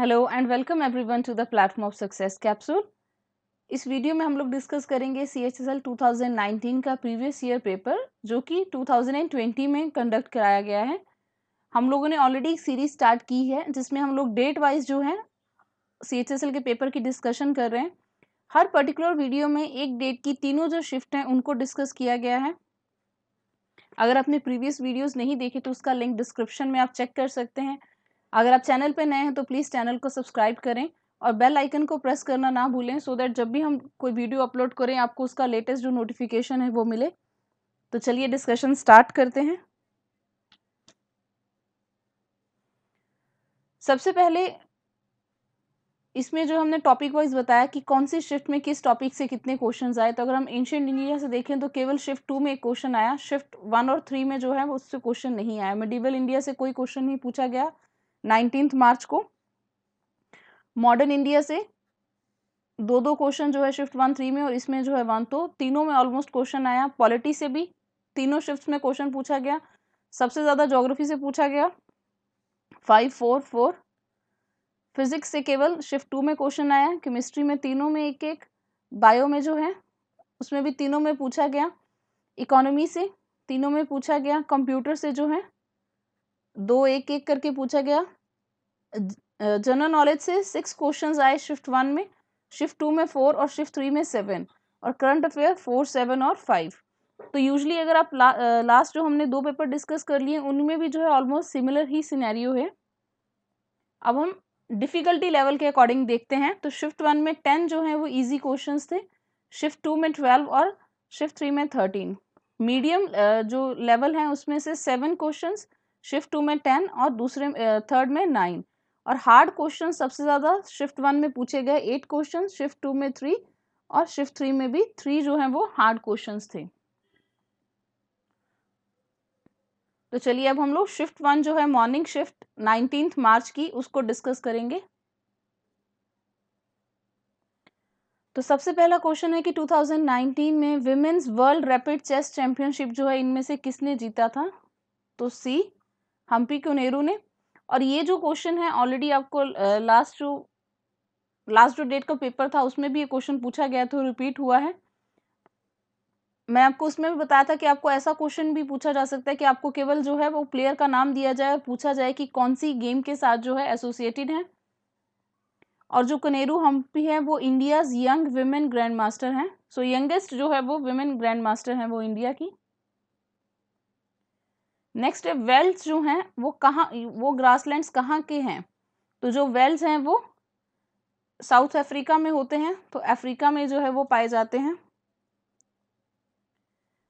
Hello and welcome everyone to the platform of success capsule. इस video में हम लोग डिस्कस करेंगे CHSL 2019 का प्रीवियस ईयर पेपर जो कि 2020 में कंडक्ट कराया गया है। हम लोगों ने ऑलरेडी एक सीरीज स्टार्ट की है जिसमें हम लोग डेट वाइज जो है CHSL के पेपर की डिस्कशन कर रहे हैं। हर पर्टिकुलर वीडियो में एक डेट की तीनों जो शिफ्ट हैं उनको डिस्कस किया गया है। अगर आपने प्रीवियस वीडियोस नहीं देखे तो उसका लिंक डिस्क्रिप्शन में आप चेक कर सकते हैं। अगर आप चैनल पर नए हैं तो प्लीज़ चैनल को सब्सक्राइब करें और बेल आइकन को प्रेस करना ना भूलें सो दैट जब भी हम कोई वीडियो अपलोड करें आपको उसका लेटेस्ट जो नोटिफिकेशन है वो मिले। तो चलिए डिस्कशन स्टार्ट करते हैं। सबसे पहले इसमें जो हमने टॉपिक वाइज बताया कि कौन सी शिफ्ट में किस टॉपिक से कितने क्वेश्चन आए। तो अगर हम एंशिएंट इंडिया से देखें तो केवल शिफ्ट 2 में एक क्वेश्चन आया, शिफ्ट 1 और 3 में जो है उससे क्वेश्चन नहीं आया। मिडिवल इंडिया से कोई क्वेश्चन नहीं पूछा गया 19 मार्च को। मॉडर्न इंडिया से दो क्वेश्चन जो है शिफ्ट 1 3 में और इसमें जो है 1, तो तीनों में ऑलमोस्ट क्वेश्चन आया। पॉलिटी से भी तीनों शिफ्ट में क्वेश्चन पूछा गया। सबसे ज़्यादा ज्योग्राफी से पूछा गया 5 4 4। फिजिक्स से केवल शिफ्ट 2 में क्वेश्चन आया। केमिस्ट्री में तीनों में एक एक। बायो में जो है उसमें भी तीनों में पूछा गया। इकोनॉमी से तीनों में पूछा गया। कंप्यूटर से जो है 2 एक एक करके पूछा गया। जनरल नॉलेज से 6 क्वेश्चंस आए शिफ्ट 1 में, शिफ्ट 2 में 4 और शिफ्ट 3 में 7 और करंट अफेयर 4 7 और 5। तो यूजुअली अगर आप लास्ट जो हमने 2 पेपर डिस्कस कर लिए उनमें भी जो है ऑलमोस्ट सिमिलर ही सिनेरियो है। अब हम डिफ़िकल्टी लेवल के अकॉर्डिंग देखते हैं। तो शिफ्ट 1 में 10 जो है वो इजी क्वेश्चंस थे, शिफ्ट 2 में 12 और शिफ्ट 3 में 13। मीडियम जो लेवल है उसमें से 7 क्वेश्चंस, शिफ्ट 2 में 10 और दूसरे थर्ड में 9। और हार्ड क्वेश्चन सबसे ज़्यादा शिफ्ट 1 में पूछे गए 8 क्वेश्चन, शिफ्ट 2 में 3 और शिफ्ट 3 में भी 3 जो हैं वो हार्ड क्वेश्चंस थे। तो चलिए अब हम लोग शिफ्ट 1 जो है मॉर्निंग शिफ्ट 19 मार्च की उसको डिस्कस करेंगे। तो सबसे पहला क्वेश्चन है कि 2019 में women's world rapid chess championship जो है इनमें से किसने जीता था। तो सी हम्पी कोनेरू ने। और ये जो क्वेश्चन है ऑलरेडी आपको लास्ट जो डेट का पेपर था उसमें भी ये क्वेश्चन पूछा गया तो रिपीट हुआ है। मैं आपको उसमें भी बताया था कि आपको ऐसा क्वेश्चन भी पूछा जा सकता है कि आपको केवल जो है वो प्लेयर का नाम दिया जाए और पूछा जाए कि कौन सी गेम के साथ जो है एसोसिएटेड है। और जो कोनेरू हम्पी है वो India's young women grand master हैं। सो यंगेस्ट जो है वो विमेन ग्रैंड मास्टर हैं वो इंडिया की। नेक्स्ट है वेल्स जो हैं वो कहाँ, वो ग्रासलैंड्स कहाँ के हैं। तो जो वेल्स हैं वो साउथ अफ्रीका में होते हैं, तो अफ्रीका में जो है वो पाए जाते हैं।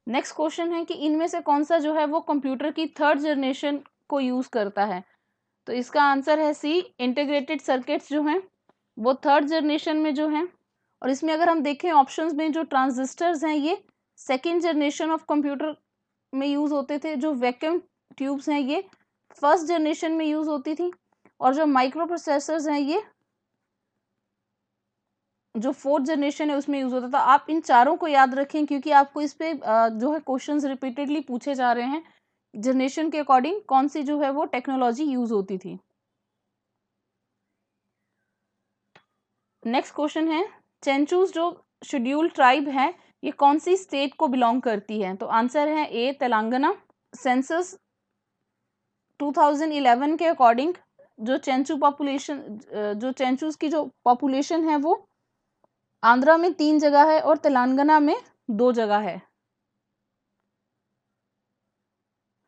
नेक्स्ट क्वेश्चन है कि इनमें से कौन सा जो है वो कंप्यूटर की थर्ड जनरेशन को यूज करता है। तो इसका आंसर है सी इंटीग्रेटेड सर्किट्स जो हैं वो थर्ड जनरेशन में जो हैं। और इसमें अगर हम देखें ऑप्शंस में जो ट्रांजिस्टर्स हैं ये सेकेंड जनरेशन ऑफ कंप्यूटर में यूज होते थे। जो वैक्यूम ट्यूब्स हैं ये फर्स्ट जनरेशन में यूज होती थी। और जो माइक्रो प्रोसेसर्स हैं ये जो फोर्थ जनरेशन है उसमें यूज होता था। आप इन चारों को याद रखें क्योंकि आपको इस पे जो है क्वेश्चंस रिपीटेडली पूछे जा रहे हैं जनरेशन के अकॉर्डिंग कौन सी जो है वो टेक्नोलॉजी यूज होती थी। नेक्स्ट क्वेश्चन है चेंचूस जो शेड्यूल्ड ट्राइब है ये कौन सी स्टेट को बिलोंग करती है। तो आंसर है ए तेलंगाना। सेंसस 2011 के अकॉर्डिंग जो चेंचूस की जो पॉपुलेशन है वो आंध्रा में 3 जगह है और तेलंगाना में 2 जगह है।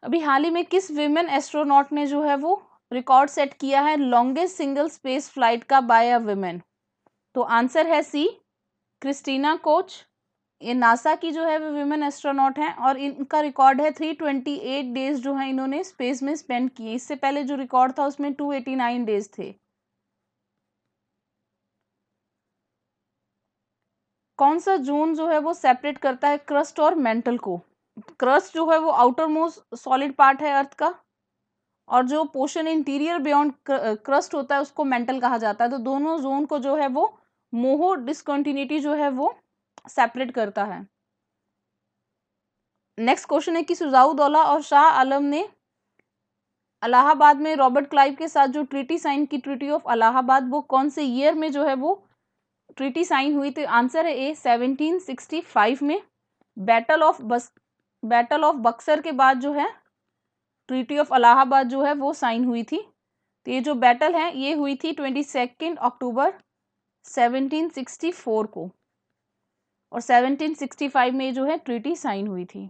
अभी हाल ही में किस विमेन एस्ट्रोनॉट ने जो है वो रिकॉर्ड सेट किया है लॉन्गेस्ट सिंगल स्पेस फ्लाइट का बाय अ विमेन। तो आंसर है सी क्रिस्टीना कोच। ये नासा की जो है वो विमेन एस्ट्रोनॉट हैं और इनका रिकॉर्ड है 328 डेज जो है इन्होंने स्पेस में स्पेंड किए। इससे पहले जो रिकॉर्ड था उसमें 289 डेज थे। कौन सा जोन जो है वो सेपरेट करता है क्रस्ट और मेंटल को। क्रस्ट जो है वो आउटर मोस्ट सॉलिड पार्ट है अर्थ का और जो पोर्शन इंटीरियर बियॉन्ड क्रस्ट होता है उसको मेंटल कहा जाता है। तो दोनों जोन को जो है वो मोहो डिसकंटिन्यूटी जो है वो सेपरेट करता है। नेक्स्ट क्वेश्चन है कि सुजाउद्दौला और शाह आलम ने इलाहाबाद में रॉबर्ट क्लाइव के साथ जो ट्रीटी साइन की, ट्रीटी ऑफ इलाहाबाद, वो कौन से ईयर में जो है वो ट्रीटी साइन हुई? तो आंसर है ए 1765 में। बैटल ऑफ बक्सर के बाद जो है ट्रीटी ऑफ इलाहाबाद जो है वो साइन हुई थी। तो ये जो बैटल है ये हुई थी 22 अक्टूबर 1764 को, और 1765 में जो है ट्रीटी साइन हुई थी।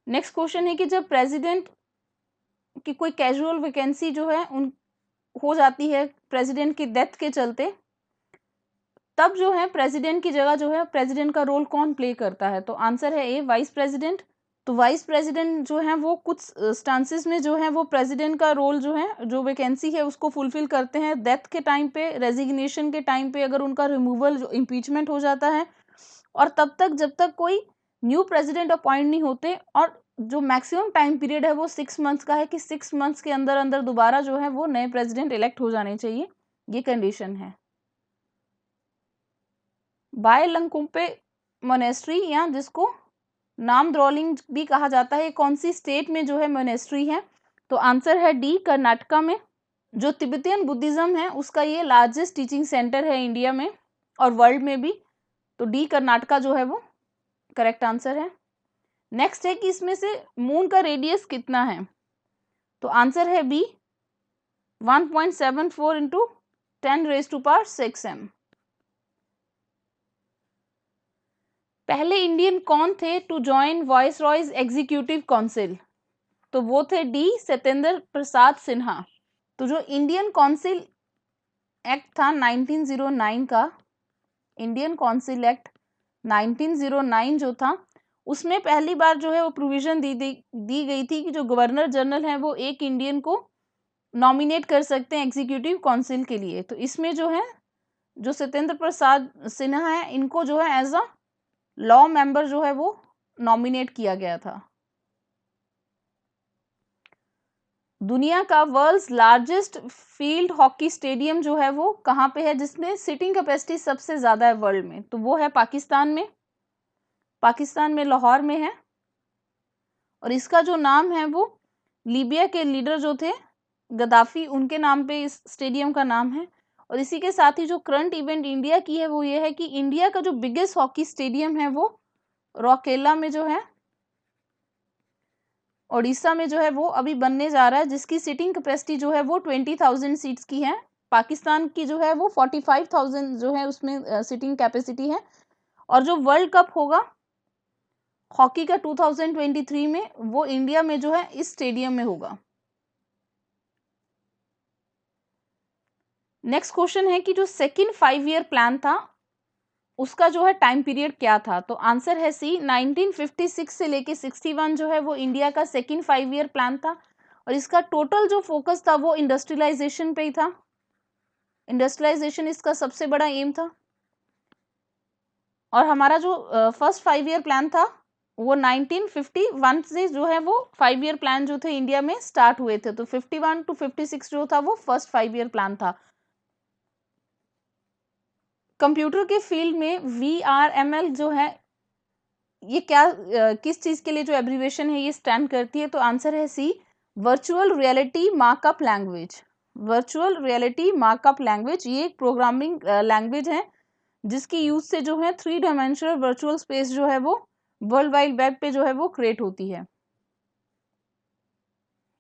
नेक्स्ट क्वेश्चन है कि जब प्रेसिडेंट की कोई कैजुअल वैकेंसी जो है उन हो जाती है प्रेसिडेंट की डेथ के चलते, तब जो है प्रेसिडेंट की जगह जो है प्रेसिडेंट का रोल कौन प्ले करता है? तो आंसर है ए वाइस प्रेसिडेंट। तो वाइस प्रेसिडेंट जो है वो कुछ स्टांसेस में जो है वो प्रेसिडेंट का रोल जो है, जो वैकेंसी है उसको फुलफिल करते हैं। डेथ के टाइम पे, रेजिग्नेशन के टाइम पे अगर उनका रिमूवल, जो इम्पीचमेंट हो जाता है, और तब तक जब तक कोई न्यू प्रेसिडेंट अपॉइंट नहीं होते, और जो मैक्सिमम टाइम पीरियड है वो 6 मंथ्स का है कि 6 मंथ्स के अंदर अंदर दोबारा जो है वो नए प्रेसिडेंट इलेक्ट हो जाने चाहिए, ये कंडीशन है। बायलंकुम्पे मोनेस्ट्री, या जिसको नामद्रोलिंग भी कहा जाता है, कौन सी स्टेट में जो है मोनेस्ट्री है? तो आंसर है डी कर्नाटका में। जो तिब्बतियन बुद्धिज्म है उसका ये लार्जेस्ट टीचिंग सेंटर है इंडिया में और वर्ल्ड में भी। तो डी कर्नाटका जो है वो करेक्ट आंसर है। नेक्स्ट है कि इसमें से मून का रेडियस कितना है? तो आंसर है बी 1.74 इंटू 10⁻6 m। पहले इंडियन कौन थे to join viceroy's executive council? तो वो थे डी सत्येंद्र प्रसाद सिन्हा। तो जो इंडियन काउंसिल एक्ट था 1909 का, इंडियन काउंसिल एक्ट 1909 जो था, उसमें पहली बार जो है वो प्रोविजन दी गई थी कि जो गवर्नर जनरल है वो एक इंडियन को नॉमिनेट कर सकते हैं एग्जीक्यूटिव काउंसिल के लिए। तो इसमें जो है, जो सत्येंद्र प्रसाद सिन्हा है, इनको जो है एज अ लॉ मेंबर जो है वो नॉमिनेट किया गया था। दुनिया का world's largest field hockey stadium जो है वो कहाँ पे है, जिसमें सिटिंग कैपेसिटी सबसे ज़्यादा है वर्ल्ड में? तो वो है पाकिस्तान में। पाकिस्तान में लाहौर में है, और इसका जो नाम है वो लीबिया के लीडर जो थे गद्दाफी, उनके नाम पे इस स्टेडियम का नाम है। और इसी के साथ ही जो करंट इवेंट इंडिया की है वो ये है कि इंडिया का जो बिगेस्ट हॉकी स्टेडियम है वो रौकेला में जो है, ओडिशा में जो है वो अभी बनने जा रहा है, जिसकी सीटिंग कैपेसिटी जो है वो 20,000 सीट्स की है। पाकिस्तान की जो है वो 45,000 जो है उसमें सीटिंग कैपेसिटी है। और जो वर्ल्ड कप होगा हॉकी का 2023 में, वो इंडिया में जो है इस स्टेडियम में होगा। नेक्स्ट क्वेश्चन है कि जो सेकेंड 5 ईयर प्लान था उसका जो है टाइम पीरियड क्या था? तो आंसर है सी 1956 से लेके 61 जो है वो इंडिया का सेकेंड 5 ईयर प्लान था। और इसका टोटल जो फोकस था वो इंडस्ट्रियलाइजेशन पे ही था। इंडस्ट्रियलाइजेशन इसका सबसे बड़ा एम था। और हमारा जो फर्स्ट 5 ईयर प्लान था वो 1951 से जो है वो 5 ईयर प्लान जो थे इंडिया में स्टार्ट हुए थे। तो 51 to 56 जो था वो फर्स्ट 5 ईयर प्लान था। कंप्यूटर के फील्ड में VRML जो है ये क्या किस चीज के लिए जो एब्रीविएशन है ये स्टैंड करती है? तो आंसर है C virtual reality markup language. Virtual reality markup language ये एक प्रोग्रामिंग लैंग्वेज है जिसकी यूज से जो है 3 डायमेंशनल वर्चुअल स्पेस जो है वो वर्ल्ड वाइड वेब पे जो है वो क्रिएट होती है।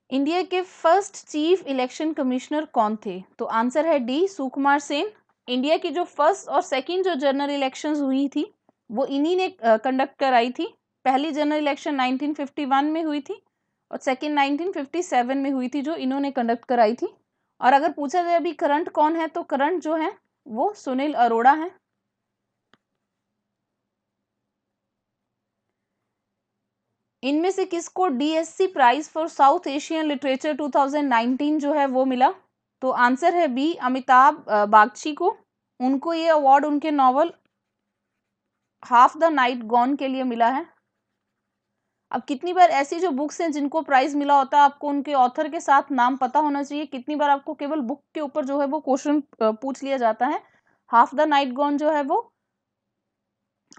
इंडिया के फर्स्ट चीफ इलेक्शन कमिश्नर कौन थे? तो आंसर है डी सुकुमार सेन। इंडिया की जो फर्स्ट और सेकंड जो जनरल इलेक्शंस हुई थी वो इन्हीं ने कंडक्ट कराई थी। पहली जनरल इलेक्शन 1951 में हुई थी और सेकंड 1957 में हुई थी, जो इन्होंने कंडक्ट कराई थी। और अगर पूछा जाए अभी करंट कौन है, तो करंट जो है वो सुनील अरोड़ा है। इनमें से किसको DSC prize for South Asian literature 2019 जो है वो मिला? तो आंसर है बी अमिताभ बागची को। उनको ये अवार्ड उनके novel half the night gone के लिए मिला है। अब कितनी बार ऐसी जो बुक्स हैं जिनको प्राइज मिला होता है, आपको उनके ऑथर के साथ नाम पता होना चाहिए। कितनी बार आपको केवल बुक के ऊपर जो है वो क्वेश्चन पूछ लिया जाता है। हाफ द नाइट गॉन जो है वो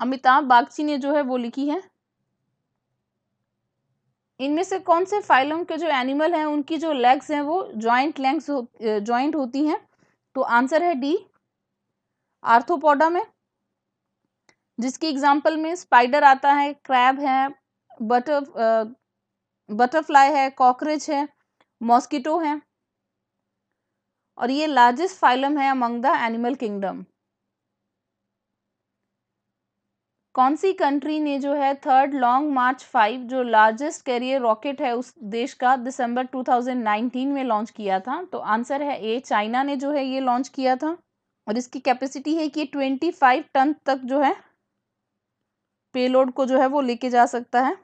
अमिताभ बागची ने जो है वो लिखी है। इनमें से कौन से फाइलम के जो एनिमल हैं उनकी जो लेग्स हैं वो जॉइंट होती हैं? तो आंसर है डी, आर्थ्रोपोडा में, जिसकी एग्जांपल में स्पाइडर आता है, क्रैब है, बटरफ्लाई है, कॉकरोच है, मॉस्किटो है, और ये लार्जेस्ट फाइलम है अमंग द एनिमल किंगडम। कौन सी कंट्री ने जो है थर्ड लॉन्ग मार्च 5 जो लार्जेस्ट कैरियर रॉकेट है उस देश का दिसंबर 2019 में लॉन्च किया था? तो आंसर है ए, चाइना ने जो है ये लॉन्च किया था, और इसकी कैपेसिटी है कि 25 टन तक जो है पेलोड को जो है वो लेके जा सकता है।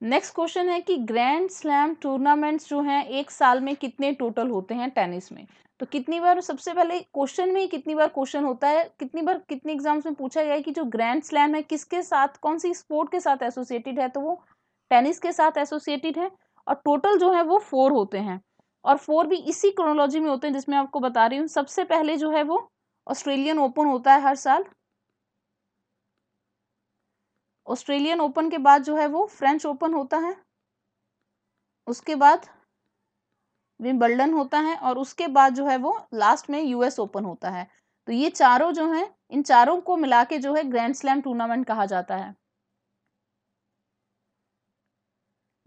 नेक्स्ट क्वेश्चन है कि ग्रैंड स्लैम टूर्नामेंट्स जो हैं एक साल में कितने टोटल होते हैं टेनिस में? तो कितनी बार, सबसे पहले क्वेश्चन में ही कितनी बार क्वेश्चन होता है, कितनी बार कितने एग्जाम्स में पूछा गया है कि जो ग्रैंड स्लैम है किसके साथ, कौन सी स्पोर्ट के साथ एसोसिएटेड है? तो वो टेनिस के साथ एसोसिएटेड है, और टोटल जो है वो 4 होते हैं, और 4 भी इसी क्रोनोलॉजी में होते हैं जिसमें आपको बता रही हूँ। सबसे पहले जो है वो ऑस्ट्रेलियन ओपन होता है हर साल, ऑस्ट्रेलियन ओपन के बाद जो है वो फ्रेंच ओपन होता है, उसके बाद विंबलडन होता है, और उसके बाद जो है वो लास्ट में यूएस ओपन होता है। तो ये चारों जो हैं, इन चारों को मिला के जो है ग्रैंड स्लैम टूर्नामेंट कहा जाता है।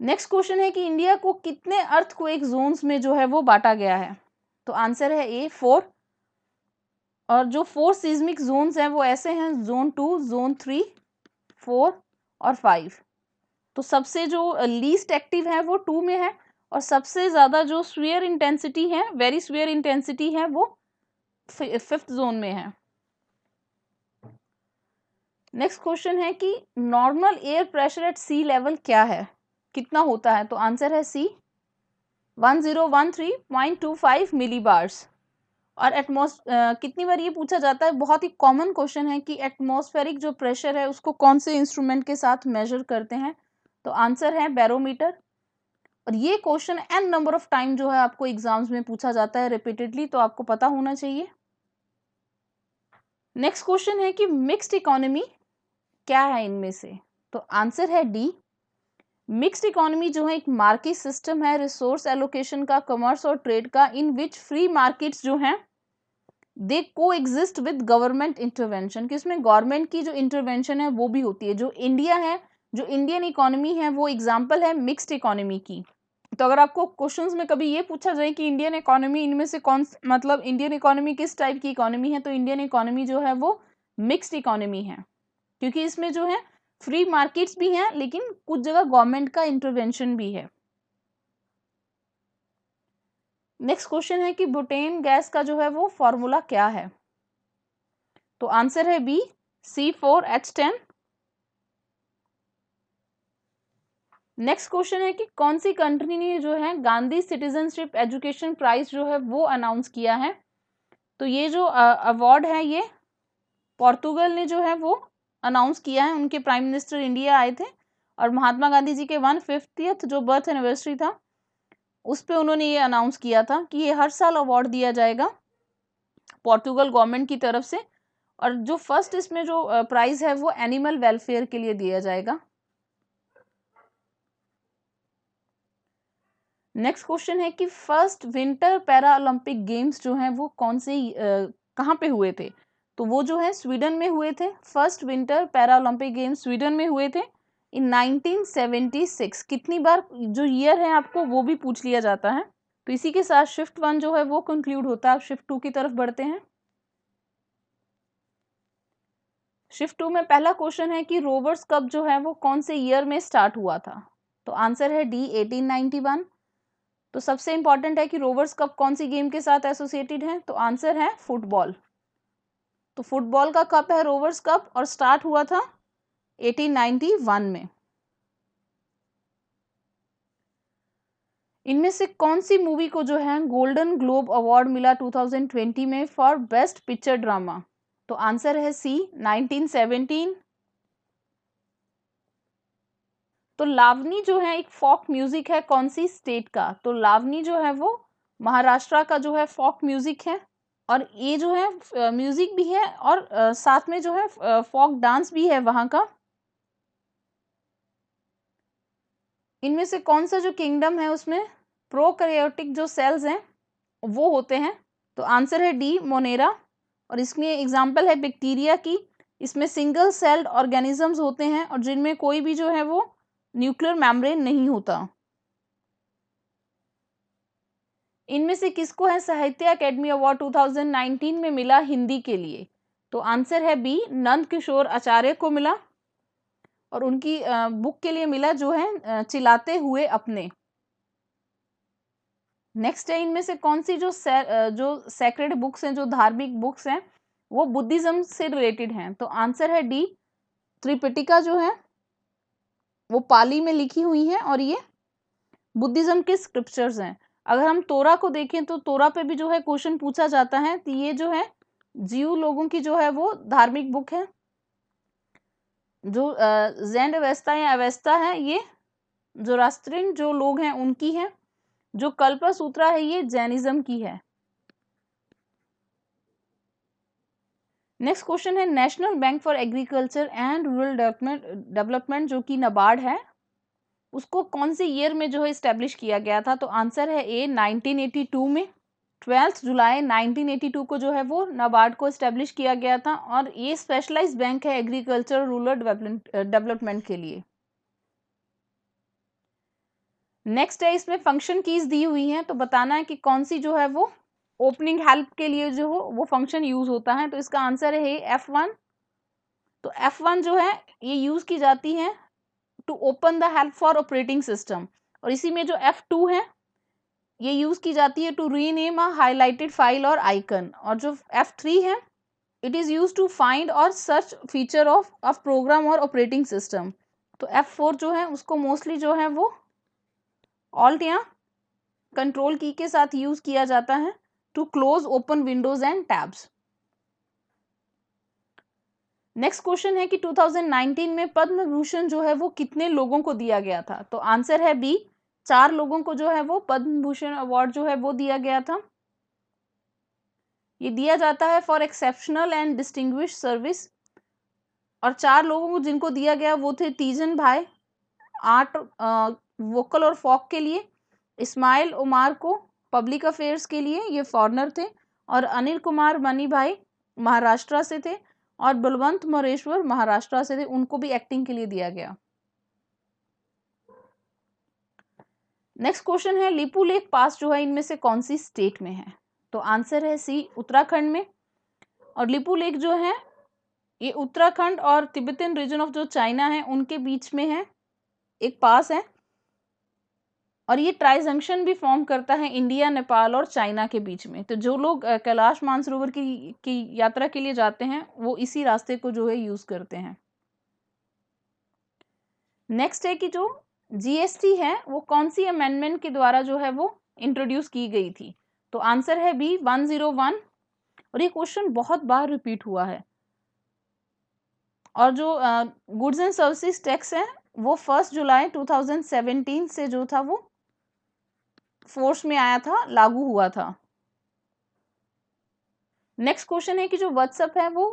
नेक्स्ट क्वेश्चन है कि इंडिया को कितने अर्थक्वेक जोन्स में जो है वो बांटा गया है? तो आंसर है ए, 4, और जो 4 सीज्मिक जोन्स हैं वो ऐसे हैं, जोन 2, जोन 3, 4 और 5। तो सबसे जो लीस्ट एक्टिव है वो 2 में है, और सबसे ज्यादा जो स्फीयर इंटेंसिटी है, वेरी स्फीयर इंटेंसिटी है, वो 5th जोन में है। नेक्स्ट क्वेश्चन है कि normal air pressure at sea level क्या है, कितना होता है? तो आंसर है सी, 1013.25 मिलीबार्स। और कितनी बार ये पूछा जाता है, बहुत ही कॉमन क्वेश्चन है कि एटमॉस्फेरिक जो प्रेशर है उसको कौन से इंस्ट्रूमेंट के साथ मेजर करते हैं? तो आंसर है बैरोमीटर। और ये question n number of time जो है आपको एग्जाम्स में पूछा जाता है रिपीटेडली, तो आपको पता होना चाहिए। नेक्स्ट क्वेश्चन है कि मिक्स्ड इकोनॉमी क्या है इनमें से? तो आंसर है डी, मिक्स्ड इकोनॉमी जो है एक मार्केट सिस्टम है रिसोर्स एलोकेशन का, कॉमर्स और ट्रेड का, इन विच फ्री मार्केट्स जो हैं दे को एग्जिस्ट विद गवर्नमेंट इंटरवेंशन, कि इसमें गवर्नमेंट की जो इंटरवेंशन है वो भी होती है। जो इंडिया है, जो इंडियन इकोनॉमी है, वो एग्जाम्पल है मिक्स्ड इकोनॉमी की। तो अगर आपको क्वेश्चंस में कभी ये पूछा जाए कि इंडियन इकोनॉमी इनमें से मतलब इंडियन इकोनॉमी किस टाइप की इकोनॉमी है, तो इंडियन इकोनॉमी जो है वो मिक्स्ड इकोनॉमी है, क्योंकि इसमें जो है फ्री मार्केट्स भी हैं लेकिन कुछ जगह गवर्नमेंट का इंटरवेंशन भी है। नेक्स्ट क्वेश्चन है कि बुटेन गैस का जो है वो फॉर्मूला क्या है? तो आंसर है बी, C4H10। नेक्स्ट क्वेश्चन है कि कौन सी कंट्री ने जो है गांधी सिटीजनशिप एजुकेशन प्राइज जो है वो अनाउंस किया है? तो ये जो अवार्ड है ये पोर्तुगल ने जो है वो अनाउंस किया है। उनके प्राइम मिनिस्टर इंडिया आए थे, और महात्मा गांधी जी के 150th जो बर्थ एनिवर्सरी था उस पे उन्होंने ये अनाउंस किया था कि ये हर साल अवार्ड दिया जाएगा पोर्तुगल गवर्नमेंट की तरफ से, और जो फर्स्ट इसमें जो प्राइज है वो एनिमल वेलफेयर के लिए दिया जाएगा। नेक्स्ट क्वेश्चन है कि first winter para Olympic games जो हैं वो कौन से कहाँ पे हुए थे? तो वो जो है स्वीडन में हुए थे। First winter para Olympic games Sweden में हुए थे इन 1976। कितनी बार जो ईयर है आपको वो भी पूछ लिया जाता है। तो इसी के साथ शिफ्ट 1 जो है वो कंक्लूड होता है। अब शिफ्ट 2 की तरफ बढ़ते हैं। शिफ्ट 2 में पहला क्वेश्चन है कि रोवर्स कप जो है वो कौन से ईयर में स्टार्ट हुआ था? तो आंसर है डी, 1891। तो सबसे इंपॉर्टेंट है कि रोवर्स कप कौन सी गेम के साथ एसोसिएटेड है? तो आंसर है फुटबॉल। तो फुटबॉल का कप है रोवर्स कप, और स्टार्ट हुआ था 1891 में। इनमें से कौन सी मूवी को जो है गोल्डन ग्लोब अवार्ड मिला 2020 में फॉर बेस्ट पिक्चर ड्रामा? तो आंसर है सी, 1917। तो लावनी जो है एक फोक म्यूजिक है कौन सी स्टेट का? तो लावनी जो है वो महाराष्ट्र का जो है फोक म्यूजिक है, और ये जो है म्यूजिक भी है, और साथ में जो है फोक डांस भी है वहाँ का। इनमें से कौन सा जो किंगडम है उसमें प्रोकैरियोटिक जो सेल्स हैं वो होते हैं? तो आंसर है डी, मोनेरा। और इसमें एग्जाम्पल है बैक्टीरिया की। इसमें सिंगल सेल्ड ऑर्गेनिजम्स होते हैं और जिनमें कोई भी जो है वो न्यूक्लियर मेम्ब्रेन नहीं होता। इनमें से किसको है साहित्य अकेडमी अवार्ड 2019 में मिला हिंदी के लिए? तो आंसर है बी, नंद किशोर आचार्य को मिला। और उनकी बुक के लिए मिला जो है चिल्लाते हुए अपने। नेक्स्ट है, इनमें से कौन सी जो सेक्रेड बुक्स हैं, जो धार्मिक बुक्स हैं, वो बुद्धिज्म से रिलेटेड हैं? तो आंसर है डी, त्रिपिटिका जो है वो पाली में लिखी हुई है और ये बुद्धिज्म के स्क्रिप्चर्स हैं। अगर हम तोरा को देखें तो तोरा पे भी जो है क्वेश्चन पूछा जाता है। तो ये जो है जीव लोगों की जो है वो धार्मिक बुक है। जो ज़ैंड अवेस्ता या अवेस्ता है ये ज़ोरास्ट्रियन जो लोग हैं उनकी है। जो कल्पा सूत्रा है ये जैनिज्म की है। नेक्स्ट क्वेश्चन है, national bank for agriculture and rural development जो कि नाबार्ड है, उसको कौन से ईयर में जो है इस्टेब्लिश किया गया था? तो आंसर है ए, 1982 में। 12 जुलाई 1982 को जो है वो नाबार्ड को इस्टेब्लिश किया गया था और ये स्पेशलाइज बैंक है एग्रीकल्चर रूरल डेवलपमेंट के लिए। नेक्स्ट है, इसमें फंक्शन कीज दी हुई हैं, तो बताना है कि कौन सी जो है वो ओपनिंग हेल्प के लिए जो हो वो फंक्शन यूज होता है। तो इसका आंसर है F1। तो F1 जो है ये यूज की जाती है to open the help for operating system. और इसी में जो F2 है ये यूज की जाती है to rename a highlighted file और आइकन। और जो F3 है it is use to find और सर्च फीचर ऑफ प्रोग्राम और ऑपरेटिंग सिस्टम। तो F4 जो है उसको मोस्टली जो है वो ऑल्ट या कंट्रोल की के साथ यूज किया जाता है to close open windows and tabs. Next question है कि 2019 में पद्म भूषण जो है वो कितने लोगों को दिया गया था? तो आंसर है बी, 4 लोगों को जो है वो पद्म भूषण अवार्ड जो है वो दिया गया था। ये दिया जाता है for exceptional and distinguish service. और 4 लोगों को जिनको दिया गया वो थे तीजन भाई आर्ट वोकल और फॉक के लिए, इस्माइल उमार को पब्लिक अफेयर्स के लिए, ये फॉरनर थे, और अनिल कुमार मनी भाई महाराष्ट्र से थे, और बलवंत मोरेश्वर महाराष्ट्र से थे, उनको भी एक्टिंग के लिए दिया गया। नेक्स्ट क्वेश्चन है, लिपू लेक पास जो है इनमें से कौन सी स्टेट में है? तो आंसर है सी, उत्तराखंड में। और लिपू लेक जो है ये उत्तराखंड और तिब्बतन रीजन ऑफ जो चाइना है उनके बीच में है, एक पास है। और ये ट्राई जंक्शन भी फॉर्म करता है इंडिया, नेपाल और चाइना के बीच में। तो जो लोग कैलाश मानसरोवर की यात्रा के लिए जाते हैं वो इसी रास्ते को जो है यूज करते हैं। नेक्स्ट है कि जो जीएसटी है वो कौन सी अमेंडमेंट के द्वारा जो है वो इंट्रोड्यूस की गई थी? तो आंसर है बी, 101। और ये क्वेश्चन बहुत बार रिपीट हुआ है। और जो गुड्स एंड सर्विसेज टैक्स है वो 1 जुलाई 2017 से जो था वो फोर्स में आया था, लागू हुआ था। नेक्स्ट क्वेश्चन है कि जो व्हाट्सएप है वो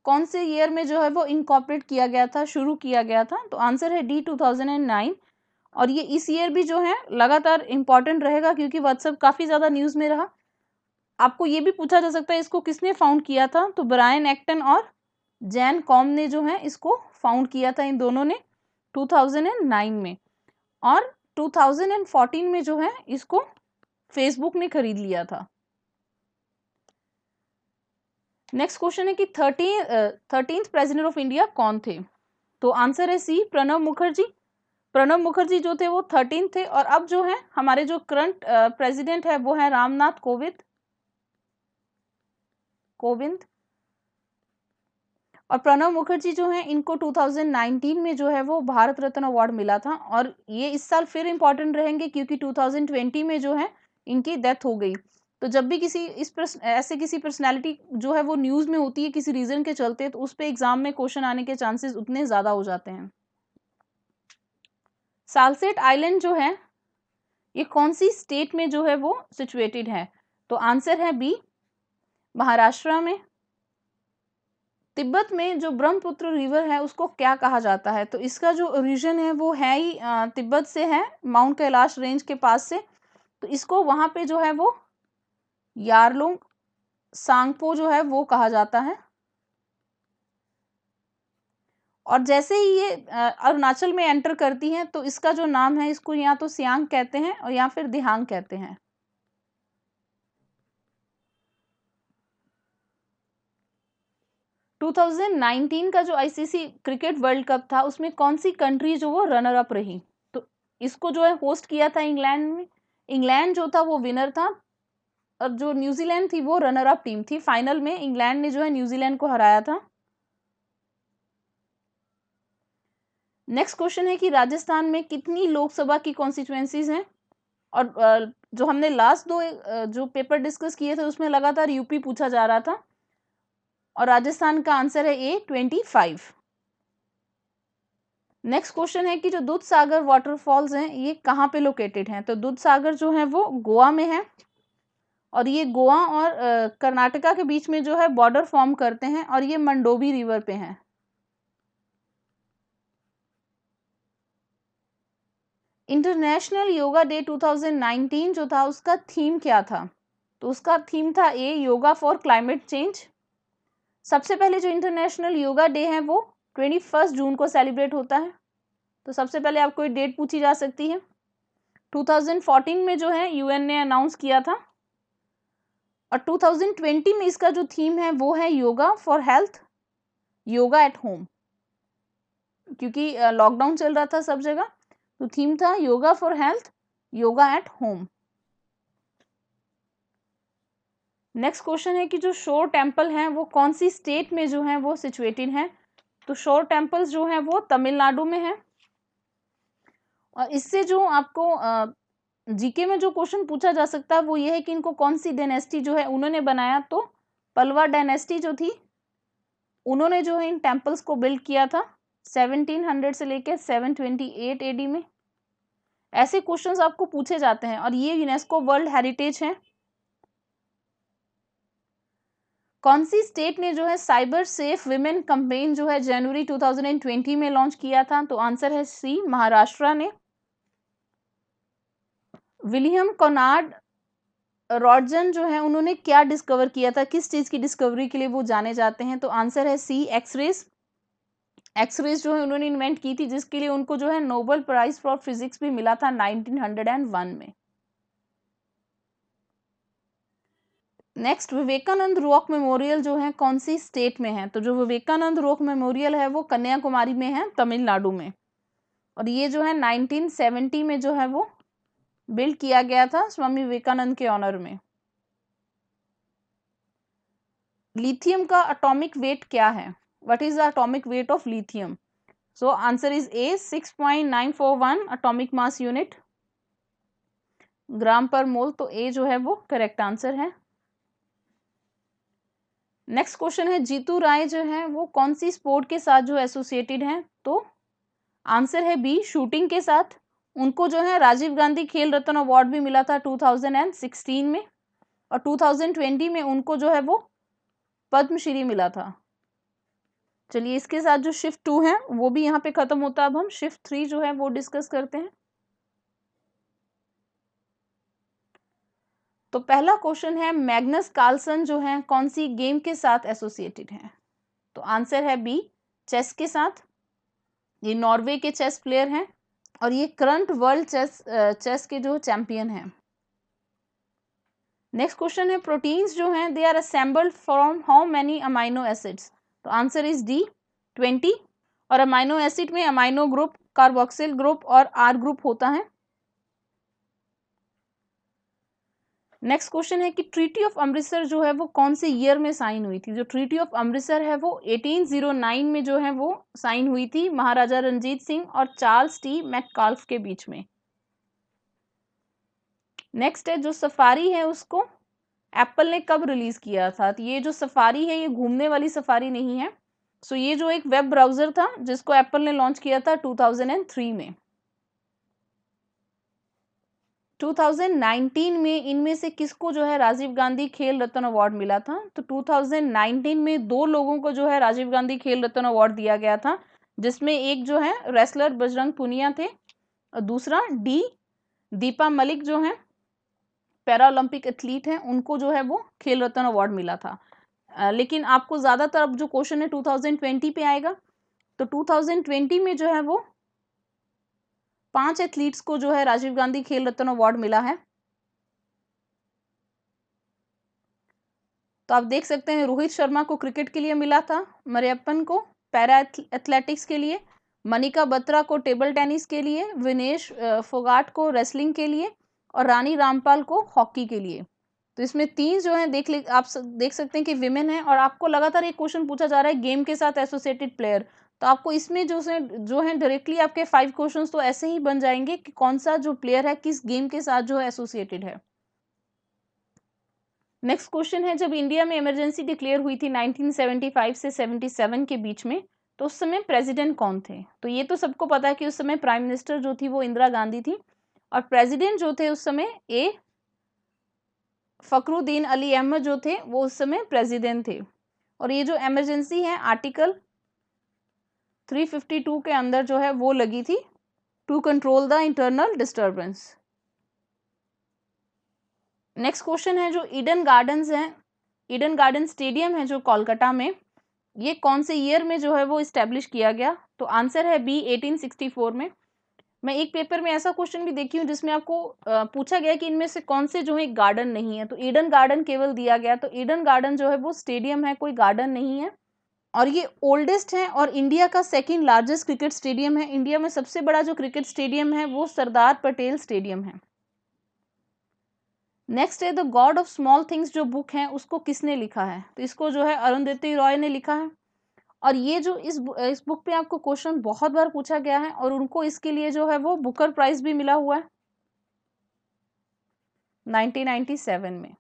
कौन से ईयर में जो है वो इनकॉर्पोरेट किया गया था, शुरू किया गया था? तो आंसर है डी, 2009। और ये इस ईयर भी जो है लगातार इंपॉर्टेंट रहेगा क्योंकि व्हाट्सएप काफ़ी ज़्यादा न्यूज़ में रहा। आपको ये भी पूछा जा सकता है इसको किसने फाउंड किया था? तो ब्रायन एक्टन और जैन कॉम ने जो है इसको फाउंड किया था, इन दोनों ने 2009 में। और 2014 में जो है इसको फेसबुक ने खरीद लिया था। नेक्स्ट क्वेश्चन है कि 13th प्रेसिडेंट ऑफ इंडिया कौन थे? तो आंसर है सी, प्रणब मुखर्जी। प्रणब मुखर्जी जो थे वो 13 थे। और अब जो है हमारे जो करंट प्रेसिडेंट है वो है रामनाथ कोविंद। और प्रणब मुखर्जी जो है इनको 2019 में जो है वो भारत रत्न अवार्ड मिला था। और ये इस साल फिर इंपॉर्टेंट रहेंगे क्योंकि 2020 में जो है इनकी डेथ हो गई। तो जब भी किसी ऐसे किसी पर्सनैलिटी जो है वो न्यूज़ में होती है किसी रीज़न के चलते, तो उस पर एग्जाम में क्वेश्चन आने के चांसेस उतने ज़्यादा हो जाते हैं। सालसेट आइलैंड जो है ये कौन सी स्टेट में जो है वो सिचुएटेड है? तो आंसर है बी, महाराष्ट्र में। तिब्बत में जो ब्रह्मपुत्र रिवर है उसको क्या कहा जाता है? तो इसका जो ओरिजिन है वो है ही तिब्बत से है, माउंट कैलाश रेंज के पास से। तो इसको वहाँ पे जो है वो यारलुंग सांगपो जो है वो कहा जाता है। और जैसे ही ये अरुणाचल में एंटर करती हैं तो इसका जो नाम है इसको या तो सियांग कहते हैं और या फिर दिहांग कहते हैं। टू 2019 का जो आईसीसी क्रिकेट वर्ल्ड कप था उसमें कौन सी कंट्री जो वो रनर अप रही? तो इसको जो है होस्ट किया था इंग्लैंड में। इंग्लैंड जो था वो विनर था और जो न्यूजीलैंड थी वो रनर अप टीम थी। फाइनल में इंग्लैंड ने जो है न्यूजीलैंड को हराया था। नेक्स्ट क्वेश्चन है कि राजस्थान में कितनी लोकसभा की कॉन्स्टिट्यूएंसीज हैं? और जो हमने लास्ट दो जो पेपर डिस्कस किए थे उसमें लगातार यूपी पूछा जा रहा था और राजस्थान का आंसर है ए 25। नेक्स्ट क्वेश्चन है कि जो दूध सागर वाटरफॉल्स हैं ये कहाँ पे लोकेटेड हैं? तो दूध सागर जो है वो गोवा में है और ये गोवा और कर्नाटका के बीच में जो है बॉर्डर फॉर्म करते हैं और ये मंडोवी रिवर पे हैं। इंटरनेशनल योगा डे 2019 जो था उसका थीम क्या था? तो उसका थीम था ए योगा फॉर क्लाइमेट चेंज। सबसे पहले जो इंटरनेशनल योगा डे है वो 21 जून को सेलिब्रेट होता है। तो सबसे पहले आपको एक डेट पूछी जा सकती है। 2014 में जो है यूएन ने अनाउंस किया था और 2020 में इसका जो थीम है वो है yoga for health, yoga at home, क्योंकि लॉकडाउन चल रहा था सब जगह। तो थीम था yoga for health, yoga at home. Next question है कि जो शोर टेम्पल हैं वो कौन सी स्टेट में जो है वो सिचुएटेड हैं? तो शोर टेम्पल्स जो है वो तमिलनाडु में है। और इससे जो आपको जीके में जो क्वेश्चन पूछा जा सकता है वो ये है कि इनको कौन सी डायनेस्टी जो है उन्होंने बनाया? तो पल्लवा डायनेस्टी जो थी उन्होंने जो है इन टेम्पल्स को बिल्ड किया था 1700 से लेकर 728 एडी में। ऐसे क्वेश्चंस आपको पूछे जाते हैं और ये यूनेस्को वर्ल्ड हेरिटेज है। कौन सी स्टेट ने जो है साइबर सेफ विमेन कैंपेन जो है जनवरी 2020 में लॉन्च किया था? तो आंसर है सी, महाराष्ट्र ने। विलियम कॉनार्ड रॉडजन जो है उन्होंने क्या डिस्कवर किया था? किस चीज की डिस्कवरी के लिए वो जाने जाते हैं? तो आंसर है सी, एक्सरेज। एक्सरेज जो है उन्होंने इन्वेंट की थी जिसके लिए उनको जो है नोबेल प्राइज फॉर फिजिक्स भी मिला था 1901 में। नेक्स्ट, विवेकानंद रॉक मेमोरियल जो है कौन सी स्टेट में है? तो जो विवेकानंद रॉक मेमोरियल है वो कन्याकुमारी में है, तमिलनाडु में। और ये जो है 1970 में जो है वो बिल्ड किया गया था स्वामी विवेकानंद के ऑनर में। लिथियम का एटॉमिक वेट क्या है? What is the atomic weight of lithium? So answer is A 6.941 atomic mass unit gram per mole. तो ए जो है वो करेक्ट आंसर है। नेक्स्ट क्वेश्चन है जीतू राय जो है वो कौन सी स्पोर्ट के साथ जो एसोसिएटेड है? तो आंसर है बी, शूटिंग के साथ। उनको जो है राजीव गांधी खेल रत्न अवार्ड भी मिला था 2016 में और 2020 में उनको जो है वो पद्मश्री मिला था। चलिए इसके साथ जो शिफ्ट 2 है वो भी यहाँ पे खत्म होता है। अब हम शिफ्ट 3 जो है वो डिस्कस करते हैं। तो पहला क्वेश्चन है मैग्नस कार्लसन जो है कौन सी गेम के साथ एसोसिएटेड है? तो आंसर है बी, चेस के साथ। ये नॉर्वे के चेस प्लेयर हैं और ये करंट वर्ल्ड चेस के जो चैंपियन हैं। नेक्स्ट क्वेश्चन है प्रोटीन्स जो हैं they are assembled from how many amino acids? तो आंसर इज डी, 20। और अमाइनो एसिड में अमाइनो ग्रुप, कार्बोक्सिल ग्रुप और आर ग्रुप होता है। नेक्स्ट क्वेश्चन है कि ट्रीटी ऑफ अमृतसर जो है वो कौन से ईयर में साइन हुई थी? जो ट्रीटी ऑफ अमृतसर है वो 1809 में जो है वो साइन हुई थी महाराजा रंजीत सिंह और चार्ल्स टी मैककाल्फ के बीच में। नेक्स्ट है जो सफारी है उसको एप्पल ने कब रिलीज किया था? तो ये जो सफारी है ये घूमने वाली सफारी नहीं है। सो ये जो एक वेब ब्राउजर था जिसको एप्पल ने लॉन्च किया था 2003 में। 2019 में इनमें से किसको जो है राजीव गांधी खेल रत्न अवार्ड मिला था? तो 2019 में 2 लोगों को जो है राजीव गांधी खेल रत्न अवार्ड दिया गया था, जिसमें एक जो है रेसलर बजरंग पुनिया थे और दूसरा दीपा मलिक जो है पैरा ओलंपिक एथलीट हैं, उनको जो है वो खेल रत्न अवार्ड मिला था। लेकिन आपको ज़्यादातर अब जो क्वेश्चन है 2020 पे आएगा, तो 2020 में जो है वो 5 एथलीट्स को जो है राजीव गांधी खेल रत्न अवार्ड मिला है। तो आप देख सकते हैं रोहित शर्मा को क्रिकेट के लिए मिला था, मरियप्पन को पैरा एथलेटिक्स के लिए, मनिका बत्रा को टेबल टेनिस के लिए, विनेश फोगाट को रेसलिंग के लिए और रानी रामपाल को हॉकी के लिए। तो इसमें 3 जो है आप देख सकते हैं कि विमेन है और आपको लगातार एक क्वेश्चन पूछा जा रहा है गेम के साथ एसोसिएटेड प्लेयर। तो आपको इसमें जो है डायरेक्टली आपके 5 क्वेश्चंस तो ऐसे ही बन जाएंगे कि कौन सा जो प्लेयर है किस गेम के साथ जो है एसोसिएटेड है। नेक्स्ट क्वेश्चन है, जब इंडिया में इमरजेंसी डिक्लेयर हुई थी 1975 से 77 के बीच में, तो उस समय प्रेसिडेंट कौन थे? तो ये तो सबको पता है कि उस समय प्राइम मिनिस्टर जो थी वो इंदिरा गांधी थी और प्रेसिडेंट जो थे उस समय फखरुद्दीन अली अहमद जो थे वो उस समय प्रेसिडेंट थे। और ये जो इमरजेंसी है आर्टिकल 352 के अंदर जो है वो लगी थी to control the internal disturbance. Next question है, जो ईडन गार्डन्स हैं, ईडन गार्डन स्टेडियम है जो कोलकाता में, ये कौन से ईयर में जो है वो इस्टेब्लिश किया गया? तो आंसर है बी 1864 में। मैं एक पेपर में ऐसा क्वेश्चन भी देखी हूँ जिसमें आपको पूछा गया कि इनमें से कौन से जो है गार्डन नहीं है, तो ईडन गार्डन केवल दिया गया। तो ईडन गार्डन जो है वो स्टेडियम है, कोई गार्डन नहीं है और ये ओल्डेस्ट है और इंडिया का सेकंड लार्जेस्ट क्रिकेट स्टेडियम है। इंडिया में सबसे बड़ा जो क्रिकेट स्टेडियम है वो सरदार पटेल स्टेडियम है। नेक्स्ट है the God of small things जो बुक है उसको किसने लिखा है? तो इसको जो है अरुंधति रॉय ने लिखा है और ये जो इस बुक पे आपको क्वेश्चन बहुत बार पूछा गया है और उनको इसके लिए जो है वो बुकर प्राइज भी मिला हुआ है 1997 में।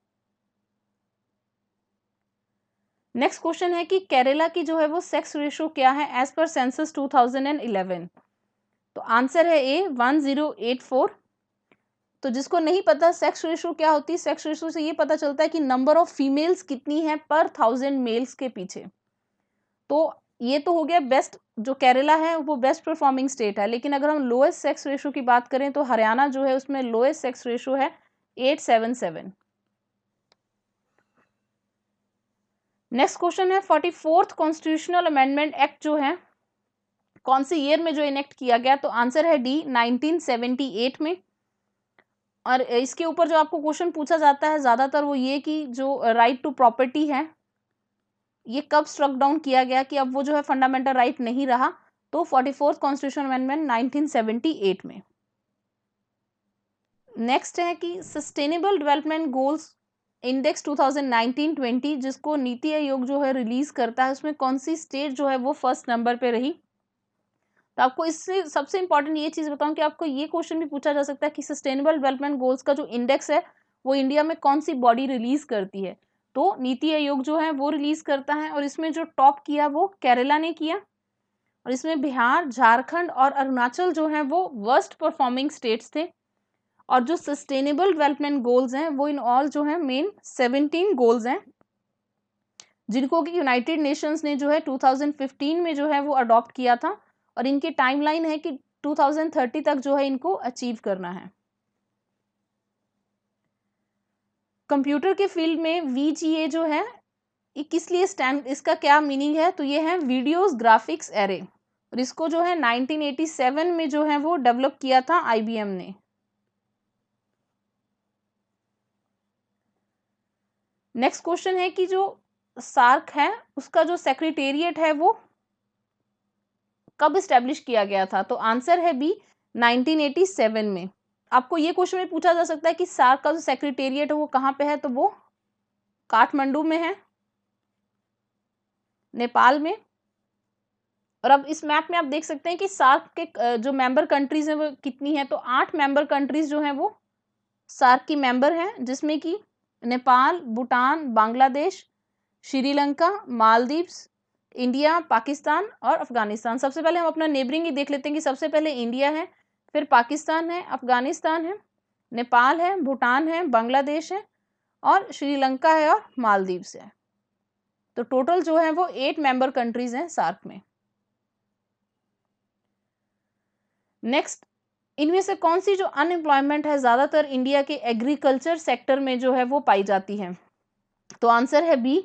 नेक्स्ट क्वेश्चन है कि केरला की जो है वो सेक्स रेशो क्या है एज पर सेंसस 2011? तो आंसर है ए 1084। तो जिसको नहीं पता सेक्स रेशो क्या होती है, सेक्स रेशो से ये पता चलता है कि नंबर ऑफ फीमेल्स कितनी है पर 1000 मेल्स के पीछे। तो ये तो हो गया बेस्ट, जो केरला है वो बेस्ट परफॉर्मिंग स्टेट है। लेकिन अगर हम लोएस्ट सेक्स रेशो की बात करें तो हरियाणा जो है उसमें लोएस्ट सेक्स रेशो है 877। नेक्स्ट क्वेश्चन है 44th कॉन्स्टिट्यूशनल अमेंडमेंट एक्ट जो है कौन से ईयर में जो इनेक्ट किया गया? तो आंसर है डी 1978 में। और इसके ऊपर जो आपको क्वेश्चन पूछा जाता है ज्यादातर वो ये कि जो राइट टू प्रॉपर्टी है ये कब स्ट्रक डाउन किया गया कि अब वो जो है फंडामेंटल राइट नहीं रहा? तो 44th कॉन्स्टिट्यूशन अमेंडमेंट 1978 में। नेक्स्ट है कि सस्टेनेबल डेवलपमेंट गोल्स इंडेक्स 2019-20 जिसको नीति आयोग जो है रिलीज करता है, उसमें कौन सी स्टेट जो है वो फर्स्ट नंबर पे रही? तो आपको इससे सबसे इंपॉर्टेंट ये चीज बताऊं कि आपको ये क्वेश्चन भी पूछा जा सकता है कि सस्टेनेबल डेवलपमेंट गोल्स का जो इंडेक्स है वो इंडिया में कौन सी बॉडी रिलीज करती है? तो नीति आयोग जो है वो रिलीज करता है और इसमें जो टॉप किया वो केरला ने किया और इसमें बिहार, झारखंड और अरुणाचल जो है वो वर्स्ट परफॉर्मिंग स्टेट्स थे। और जो सस्टेनेबल डेवलपमेंट गोल्स हैं वो इन ऑल जो है मेन 17 गोल्स हैं जिनको कि यूनाइटेड नेशंस ने जो है 2015 में जो है वो अडॉप्ट किया था और इनकी टाइमलाइन है कि 2030 तक जो है इनको अचीव करना है। कंप्यूटर के फील्ड में VGA जो है ये किस लिए स्टैंड, इसका क्या मीनिंग है? तो ये है वीडियोस ग्राफिक्स एरे और इसको जो है 1987 में जो है वो डेवलप किया था IBM ने। नेक्स्ट क्वेश्चन है कि जो सार्क है उसका जो सेक्रेटेरिएट है वो कब स्टैब्लिश किया गया था? तो आंसर है बी 1987 में। आपको ये क्वेश्चन में पूछा जा सकता है कि सार्क का जो सेक्रेटेरिएट है वो कहाँ पे है? तो वो काठमांडू में है, नेपाल में। और अब इस मैप में आप देख सकते हैं कि सार्क के जो मेंबर कंट्रीज हैं वो कितनी है? तो 8 मेंबर कंट्रीज जो हैं वो सार्क की मेंबर हैं, जिसमें कि नेपाल, भूटान, बांग्लादेश, श्रीलंका, मालदीव्स, इंडिया, पाकिस्तान और अफगानिस्तान। सबसे पहले हम अपना नेबरिंग ही देख लेते हैं कि सबसे पहले इंडिया है, फिर पाकिस्तान है, अफगानिस्तान है नेपाल है, भूटान है, बांग्लादेश है और श्रीलंका है और मालदीव्स है। तो टोटल जो है वो 8 मेंबर कंट्रीज हैं सार्क में। नेक्स्ट, इनमें से कौन सी जो अनएम्प्लॉयमेंट है ज़्यादातर इंडिया के एग्रीकल्चर सेक्टर में जो है वो पाई जाती है? तो आंसर है बी,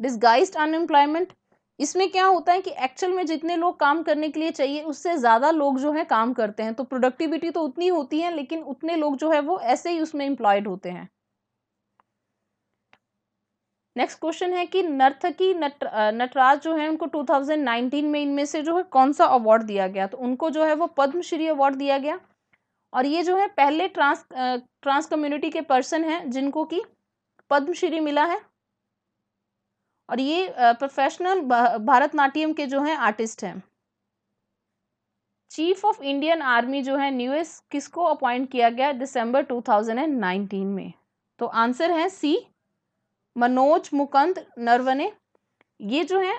डिस्गाइज्ड अनएम्प्लॉयमेंट। इसमें क्या होता है कि एक्चुअल में जितने लोग काम करने के लिए चाहिए उससे ज़्यादा लोग जो है काम करते हैं, तो प्रोडक्टिविटी तो उतनी होती है लेकिन उतने लोग जो है वो ऐसे ही उसमें एम्प्लॉयड होते हैं। नेक्स्ट क्वेश्चन है कि नर्तकी नटराज जो है उनको 2019 में इनमें से जो है कौन सा अवार्ड दिया गया? तो उनको जो है वो पद्मश्री अवार्ड दिया गया और ये जो है पहले ट्रांस कम्युनिटी के पर्सन हैं जिनको कि पद्मश्री मिला है और ये प्रोफेशनल भारतनाट्यम के जो हैं आर्टिस्ट हैं। चीफ ऑफ इंडियन आर्मी जो है न्यूएस किसको अपॉइंट किया गया दिसंबर 2019 में? तो आंसर है सी, मनोज मुकुंद नरवणे। ये जो है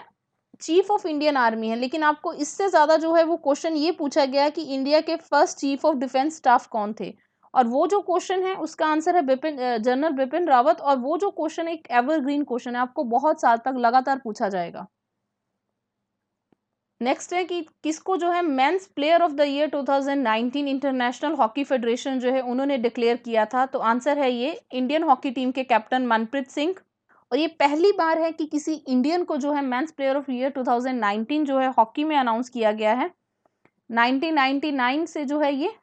चीफ ऑफ इंडियन आर्मी है, लेकिन आपको इससे ज़्यादा जो है वो क्वेश्चन ये पूछा गया कि इंडिया के first chief of defence staff कौन थे, और वो जो क्वेश्चन है उसका आंसर है जनरल बिपिन रावत। और वो जो क्वेश्चन एक एवरग्रीन क्वेश्चन है, आपको बहुत साल तक लगातार पूछा जाएगा। नेक्स्ट है कि किसको जो है men's player of the year 2019 international hockey federation जो है उन्होंने डिक्लेयर किया था? तो आंसर है ये इंडियन हॉकी टीम के कैप्टन मनप्रीत सिंह। और ये पहली बार है कि किसी इंडियन को जो है मेंस प्लेयर ऑफ ईयर 2019 जो है हॉकी में अनाउंस किया गया है। 1999 से जो है ये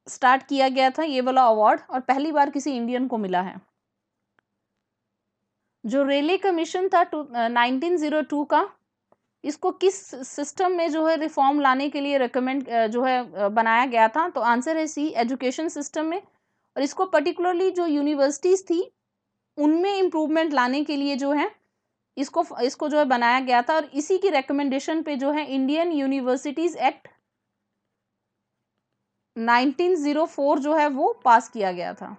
स्टार्ट किया गया था ये वाला अवार्ड, और पहली बार किसी इंडियन को मिला है। जो रेले कमीशन था 1902 का, इसको किस सिस्टम में जो है रिफॉर्म लाने के लिए रिकमेंड जो है बनाया गया था? तो आंसर है सी, एजुकेशन सिस्टम में। और इसको पर्टिकुलरली जो यूनिवर्सिटीज़ थी उनमें इम्प्रूवमेंट लाने के लिए जो है इसको जो है बनाया गया था, और इसी की रिकमेंडेशन पे जो है इंडियन यूनिवर्सिटीज़ एक्ट 1904 जो है वो पास किया गया था।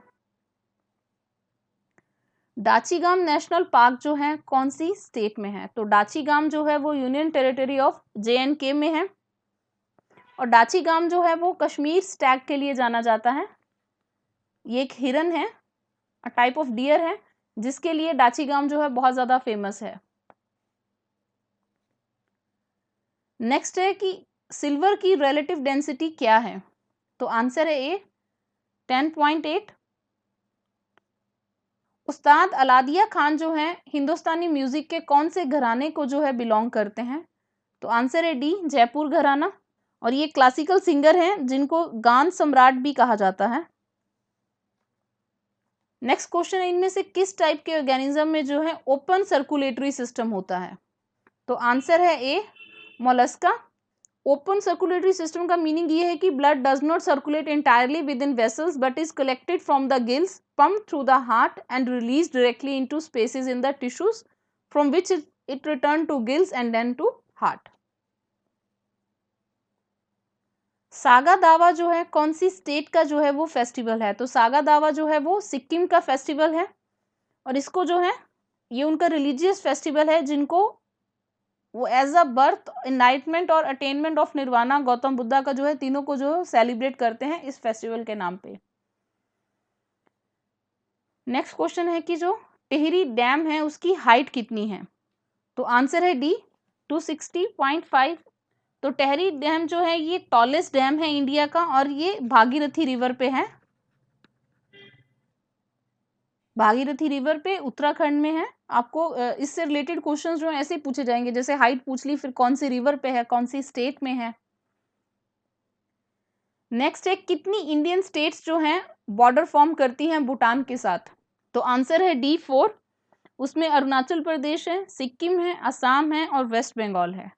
डाचीगाम नेशनल पार्क जो है कौन सी स्टेट में है? तो डाचीगाम जो है वो यूनियन टेरिटरी ऑफ JNK में है, और डाचीगाम जो है वो कश्मीर स्टैग के लिए जाना जाता है। ये एक हिरन है, टाइप ऑफ डियर है, जिसके लिए डाचीगाम जो है बहुत ज़्यादा फेमस है। नेक्स्ट है कि सिल्वर की रिलेटिव डेंसिटी क्या है? तो आंसर है ए, 10.8। उस्ताद अलादिया खान जो है हिंदुस्तानी म्यूजिक के कौन से घराने को जो है बिलोंग करते हैं? तो आंसर है डी, जयपुर घराना। और ये क्लासिकल सिंगर हैं जिनको गान सम्राट भी कहा जाता है। नेक्स्ट क्वेश्चन है, इनमें से किस टाइप के ऑर्गेनिज्म में जो है ओपन सर्कुलेटरी सिस्टम होता है? तो आंसर है A, mollusca. Open circulatory system का मीनिंग ये है कि blood does not circulate entirely within vessels but is collected from the gills, pumped through the heart and release directly into spaces in the tissues from which it return to gills and then to heart. Saga Dawa जो है कौन सी state का जो है वो festival है? तो saga Dawa जो है वो सिक्किम का फेस्टिवल है, और इसको जो है ये उनका रिलीजियस फेस्टिवल है जिनको वो एज अ बर्थ, एनलाइटमेंट और अटेनमेंट ऑफ निर्वाणा गौतम बुद्धा का जो है तीनों को जो सेलिब्रेट करते हैं इस फेस्टिवल के नाम पे। नेक्स्ट क्वेश्चन है कि जो टिहरी डैम है उसकी हाइट कितनी है? तो आंसर है डी, 260.5। तो टिहरी डैम जो है ये टॉलेस्ट डैम है इंडिया का, और ये भागीरथी रिवर पे है। भागीरथी रिवर पे उत्तराखंड में है। आपको इससे रिलेटेड क्वेश्चंस जो है ऐसे ही पूछे जाएंगे, जैसे हाइट पूछ ली, फिर कौन सी रिवर पे है, कौन सी स्टेट में है। नेक्स्ट है, कितनी इंडियन स्टेट्स जो हैं बॉर्डर फॉर्म करती हैं भूटान के साथ? तो आंसर है डी, 4। उसमें अरुणाचल प्रदेश है, सिक्किम है, असम है और वेस्ट बंगाल है।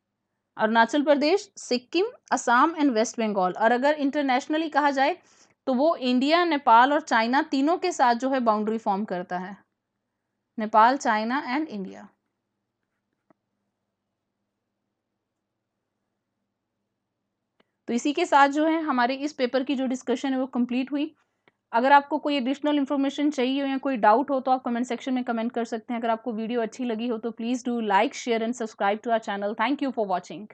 Arunachal Pradesh, Sikkim, Assam and waste Bengal. और अगर इंटरनेशनली कहा जाए तो वो इंडिया, नेपाल और चाइना तीनों के साथ जो है बाउंड्री फॉर्म करता है। Nepal, China and India. तो इसी के साथ जो है हमारे इस पेपर की जो डिस्कशन है वो कंप्लीट हुई। अगर आपको कोई एडिशनल इन्फॉर्मेशन चाहिए हो या कोई डाउट हो तो आप कमेंट सेक्शन में कमेंट कर सकते हैं। अगर आपको वीडियो अच्छी लगी हो तो please do like, share and subscribe to our channel. Thank you for watching.